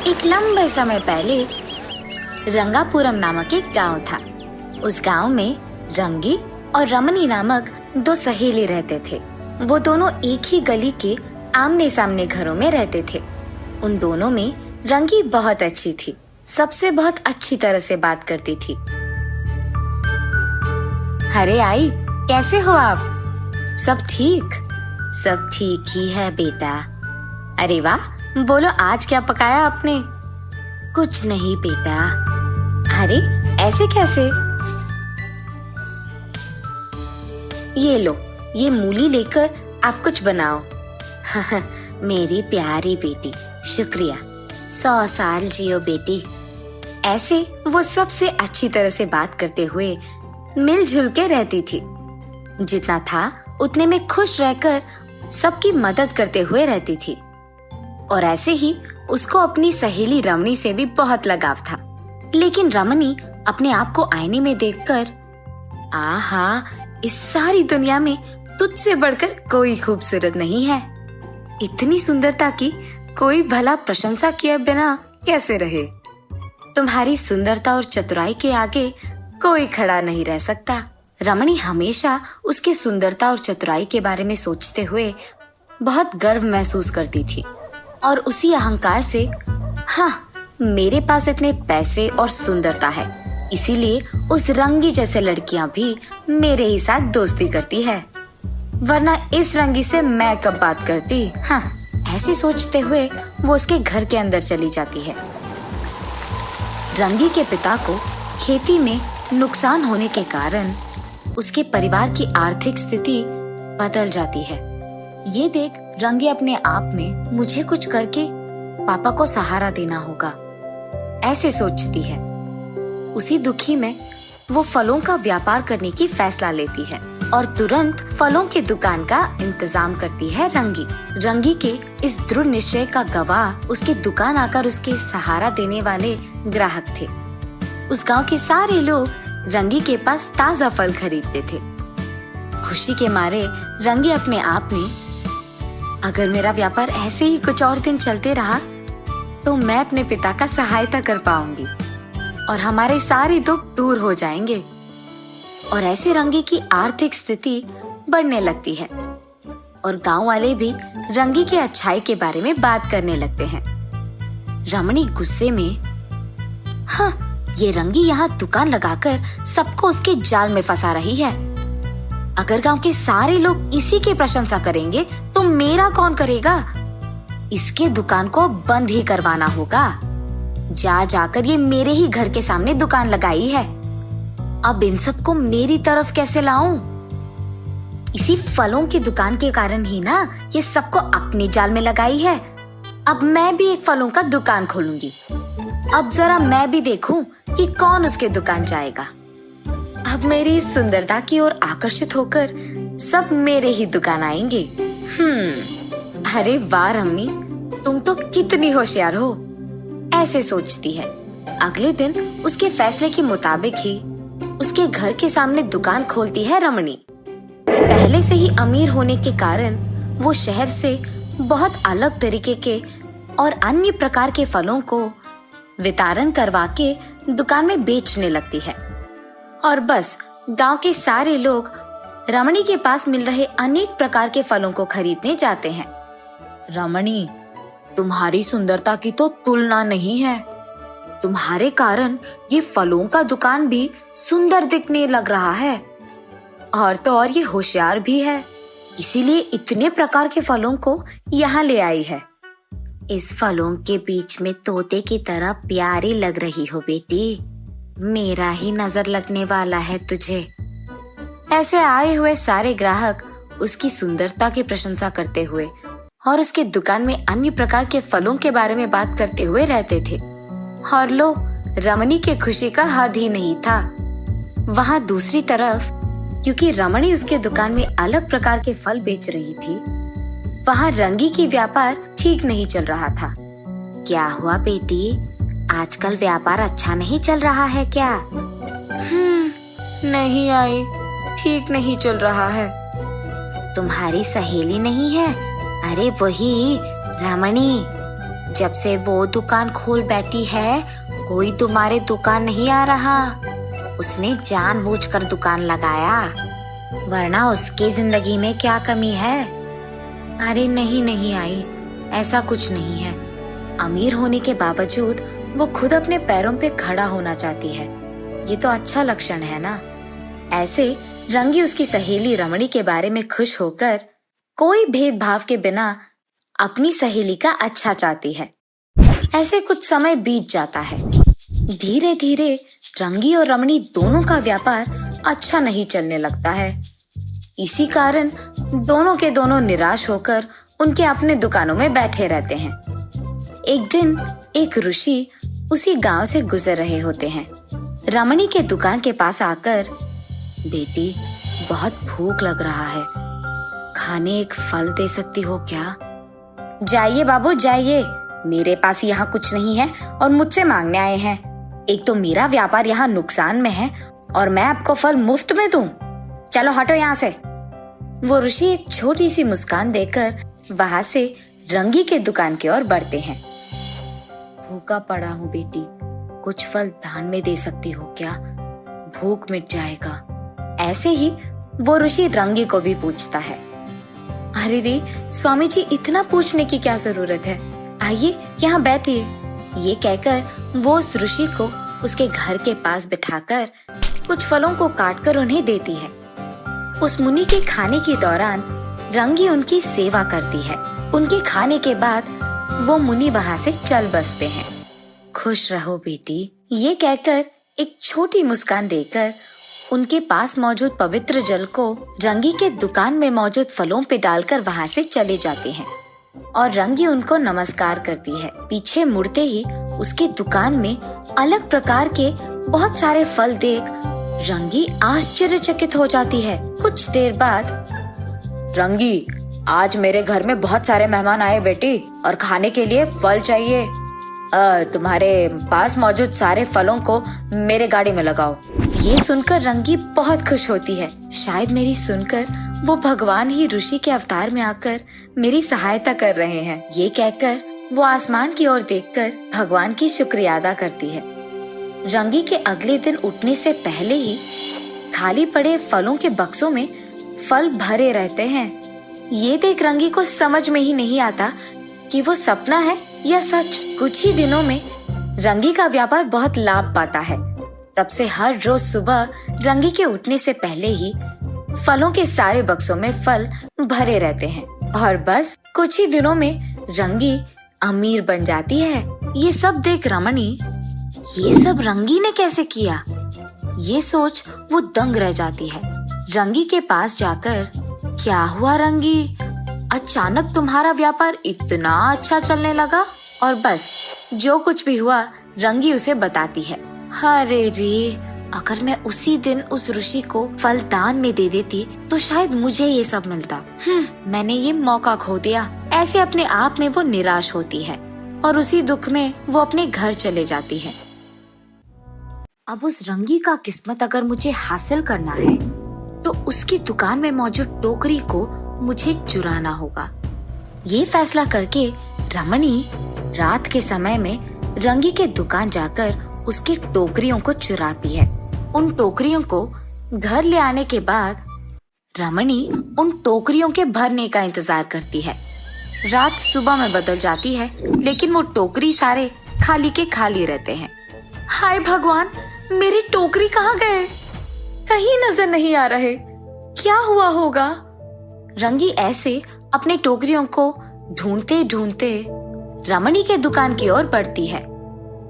एक लंबे समय पहले रंगापुरम नामक एक गांव था। उस गांव में रंगी और रमनी नामक दो सहेली रहते थे। वो दोनों एक ही गली के आमने सामने घरों में रहते थे। उन दोनों में रंगी बहुत अच्छी थी, सबसे बहुत अच्छी तरह से बात करती थी। अरे आई, कैसे हो आप? सब ठीक? सब ठीक ही है बेटा। अरे वाह, बोलो आज क्या पकाया आपने? कुछ नहीं बेटा। अरे ऐसे कैसे? ये लो, ये मूली लेकर आप कुछ बनाओ। मेरी प्यारी बेटी, शुक्रिया। 100 साल जियो बेटी। ऐसे वो सबसे अच्छी तरह से बात करते हुए मिलजुल के रहती थी। जितना था उतने में खुश रहकर सबकी मदद करते हुए रहती थी। और ऐसे ही उसको अपनी सहेली रमनी से भी बहुत लगाव था। लेकिन रमनी अपने आप को आईने में देखकर, आहा, इस सारी दुनिया में तुझसे बढ़कर कोई खूबसूरत नहीं है। इतनी सुंदरता की कोई भला प्रशंसा किए बिना कैसे रहे? तुम्हारी सुंदरता और चतुराई के आगे कोई खड़ा नहीं रह सकता। रमणी हमेशा उसके सुंदरता और चतुराई के बारे में सोचते हुए बहुत गर्व महसूस करती थी और उसी अहंकार से, हाँ, मेरे पास इतने पैसे और सुंदरता है, इसीलिए उस रंगी जैसे लड़कियां भी मेरे ही साथ दोस्ती करती है, वरना इस रंगी से मैं कब बात करती। हाँ, ऐसे सोचते हुए वो उसके घर के अंदर चली जाती है। रंगी के पिता को खेती में नुकसान होने के कारण उसके परिवार की आर्थिक स्थिति बदल जाती है। ये देख रंगी अपने आप में, मुझे कुछ करके पापा को सहारा देना होगा, ऐसे सोचती है। उसी दुखी में वो फलों का व्यापार करने की फैसला लेती है और तुरंत फलों की दुकान का इंतजाम करती है रंगी। रंगी के इस दृढ़ निश्चय का गवाह उसकी दुकान आकर उसके सहारा देने वाले ग्राहक थे। उस गांव के सारे लोग रंगी के पास ताजा फल खरीदते थे। खुशी के मारे रंगी अपने आप में, अगर मेरा व्यापार ऐसे ही कुछ और दिन चलते रहा तो मैं अपने पिता का सहायता कर पाऊंगी और हमारे सारे दुख दूर हो जाएंगे। और ऐसे रंगी की आर्थिक स्थिति बढ़ने लगती है और गांव वाले भी रंगी के अच्छाई के बारे में बात करने लगते हैं। रमणी गुस्से में, हाँ, ये रंगी यहाँ दुकान लगाकर सबको उसके जाल में फंसा रही है। अगर गांव के सारे लोग इसी की प्रशंसा करेंगे तो मेरा कौन करेगा? इसके दुकान को बंद ही करवाना होगा। जाकर ये मेरे ही घर के सामने दुकान लगाई है, अब इन सबको मेरी तरफ कैसे लाऊं? इसी फलों की दुकान के कारण ही ना ये सबको अपने जाल में लगाई है। अब मैं भी एक फलों का दुकान खोलूंगी। अब जरा मैं भी देखूं कि कौन उसके दुकान जाएगा। अब मेरी सुंदरता की ओर आकर्षित होकर सब मेरे ही दुकान आएंगे। अरे वाह रमनी, तुम तो कितनी होशियार हो, ऐसे सोचती है। अगले दिन उसके फैसले के मुताबिक ही उसके घर के सामने दुकान खोलती है रमणी। पहले से ही अमीर होने के कारण वो शहर से बहुत अलग तरीके के और अन्य प्रकार के फलों को वितरण करवा के दुकान में बेचने लगती है। और बस गांव के सारे लोग रमणी के पास मिल रहे अनेक प्रकार के फलों को खरीदने जाते हैं। रमणी, तुम्हारी सुंदरता की तो तुलना नहीं है। तुम्हारे कारण ये फलों का दुकान भी सुंदर दिखने लग रहा है, और तो और ये होशियार भी है, इसीलिए इतने प्रकार के फलों को यहाँ ले आई है। इस फलों के बीच में तोते की तरह प्यारी लग रही हो बेटी, मेरा ही नजर लगने वाला है तुझे। ऐसे आए हुए सारे ग्राहक उसकी सुंदरता की प्रशंसा करते हुए और उसके दुकान में अन्य प्रकार के फलों के बारे में बात करते हुए रहते थे। और लो, रमणी के खुशी का हद ही नहीं था। वहाँ दूसरी तरफ, क्योंकि रमणी उसके दुकान में अलग प्रकार के फल बेच रही थी, वहाँ रंगी की व्यापार ठीक नहीं चल रहा था। क्या हुआ बेटी, आजकल व्यापार अच्छा नहीं चल रहा है क्या? नहीं आई, ठीक नहीं चल रहा है। तुम्हारी सहेली नहीं है? अरे वही रमणी, जब से वो दुकान खोल बैठी है, कोई तुम्हारे दुकान नहीं आ रहा। उसने जानबूझकर दुकान लगाया, वरना उसकी जिंदगी में क्या कमी है? अरे नहीं नहीं आई, ऐसा कुछ नहीं है। अमीर होने के बावजूद वो खुद अपने पैरों पे खड़ा होना चाहती है। ये तो अच्छा लक्षण है ना। ऐसे रंगी उसकी सहेली रमणी के बारे में खुश होकर कोई भेदभाव के बिना अपनी सहेली का अच्छा चाहती है। ऐसे कुछ समय बीत जाता है। धीरे धीरे रंगी और रमणी दोनों का व्यापार अच्छा नहीं चलने लगता है। इसी कारण दोनों के दोनों निराश होकर उनके अपने दुकानों में बैठे रहते हैं। एक दिन एक ऋषि उसी गांव से गुजर रहे होते हैं। रमणी के दुकान के पास आकर, बेटी बहुत भूख लग रहा है, खाने एक फल दे सकती हो क्या? जाइए बाबू जाइए, मेरे पास यहाँ कुछ नहीं है और मुझसे मांगने आए हैं। एक तो मेरा व्यापार यहाँ नुकसान में है और मैं आपको फल मुफ्त में दूं। चलो हटो यहाँ से। वो ऋषि एक छोटी सी मुस्कान देकर वहां से रंगी के दुकान की ओर बढ़ते हैं। भूखा पड़ा हूँ बेटी, कुछ फल दान में दे सकती हो क्या? भूख मिट जाएगा। ऐसे ही वो ऋषि रंगी को भी पूछता है। अरे रे स्वामी जी, इतना पूछने की क्या जरूरत है, आइए यहाँ बैठिए। ये कहकर वो उस ऋषि को उसके घर के पास बिठाकर कुछ फलों को काटकर उन्हें देती है। उस मुनि के खाने के दौरान रंगी उनकी सेवा करती है। उनके खाने के बाद वो मुनि वहाँ से चल बसते हैं। खुश रहो बेटी, ये कहकर एक छोटी मुस्कान देकर उनके पास मौजूद पवित्र जल को रंगी के दुकान में मौजूद फलों पे डालकर वहाँ से चले जाते हैं और रंगी उनको नमस्कार करती है। पीछे मुड़ते ही उसके दुकान में अलग प्रकार के बहुत सारे फल देख रंगी आश्चर्यचकित हो जाती है। कुछ देर बाद, रंगी, आज मेरे घर में बहुत सारे मेहमान आए बेटी और खाने के लिए फल चाहिए। तुम्हारे पास मौजूद सारे फलों को मेरे गाड़ी में लगाओ। ये सुनकर रंगी बहुत खुश होती है। शायद मेरी सुनकर वो भगवान ही ऋषि के अवतार में आकर मेरी सहायता कर रहे हैं। ये कहकर वो आसमान की ओर देखकर भगवान की शुक्रिया अदा करती है। रंगी के अगले दिन उठने से पहले ही खाली पड़े फलों के बक्सों में फल भरे रहते हैं। ये देख रंगी को समझ में ही नहीं आता कि वो सपना है या सच। कुछ ही दिनों में रंगी का व्यापार बहुत लाभ पाता है। तब से हर रोज सुबह रंगी के उठने से पहले ही फलों के सारे बक्सों में फल भरे रहते हैं और बस कुछ ही दिनों में रंगी अमीर बन जाती है। ये सब देख रमणी, ये सब रंगी ने कैसे किया, ये सोच वो दंग रह जाती है। रंगी के पास जाकर, क्या हुआ रंगी, अचानक तुम्हारा व्यापार इतना अच्छा चलने लगा? और बस जो कुछ भी हुआ रंगी उसे बताती है। अरे रे, अगर मैं उसी दिन उस ऋषि को फल दान में दे देती तो शायद मुझे ये सब मिलता। मैंने ये मौका खो दिया। ऐसे अपने आप में वो निराश होती है और उसी दुख में वो अपने घर चले जाती है। अब उस रंगी का किस्मत अगर मुझे हासिल करना है तो उसकी दुकान में मौजूद टोकरी को मुझे चुराना होगा। ये फैसला करके रमणी रात के समय में रंगी के दुकान जाकर उसकी टोकरियों को चुराती है। उन टोकरियों को घर ले आने के बाद रमणी उन टोकरियों के भरने का इंतजार करती है। रात सुबह में बदल जाती है लेकिन वो टोकरी सारे खाली के खाली रहते हैं। हाय भगवान, मेरी टोकरी कहाँ गए? कहीं नजर नहीं आ रहे। क्या हुआ होगा? रंगी ऐसे अपने टोकरियों को ढूंढते ढूंढते रमणी के दुकान की ओर बढ़ती है।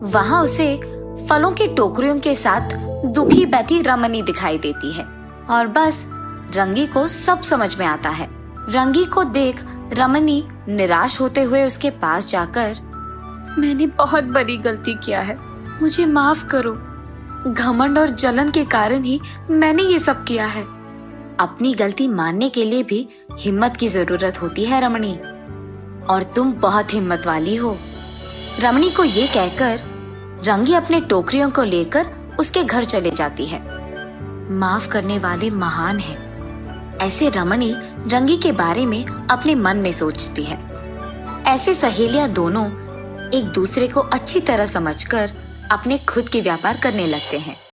वहां उसे फलों की टोकरियों के साथ दुखी बैठी रमणी दिखाई देती है और बस रंगी को सब समझ में आता है। रंगी को देख रमणी निराश होते हुए उसके पास जाकर, मैंने बहुत बड़ी गलती किया है, मुझे माफ करो। घमंड और जलन के कारण ही मैंने ये सब किया है। अपनी गलती मानने के लिए भी हिम्मत की जरूरत होती है रमणी, और तुम बहुत हिम्मत वाली हो। रमणी को ये कहकर रंगी अपने टोकरियों को लेकर उसके घर चले जाती है। माफ करने वाले महान हैं। ऐसे रमणी रंगी के बारे में अपने मन में सोचती है। ऐसे सहेलियां दोनों एक दूसरे को अच्छी तरह समझकर अपने खुद के व्यापार करने लगते हैं।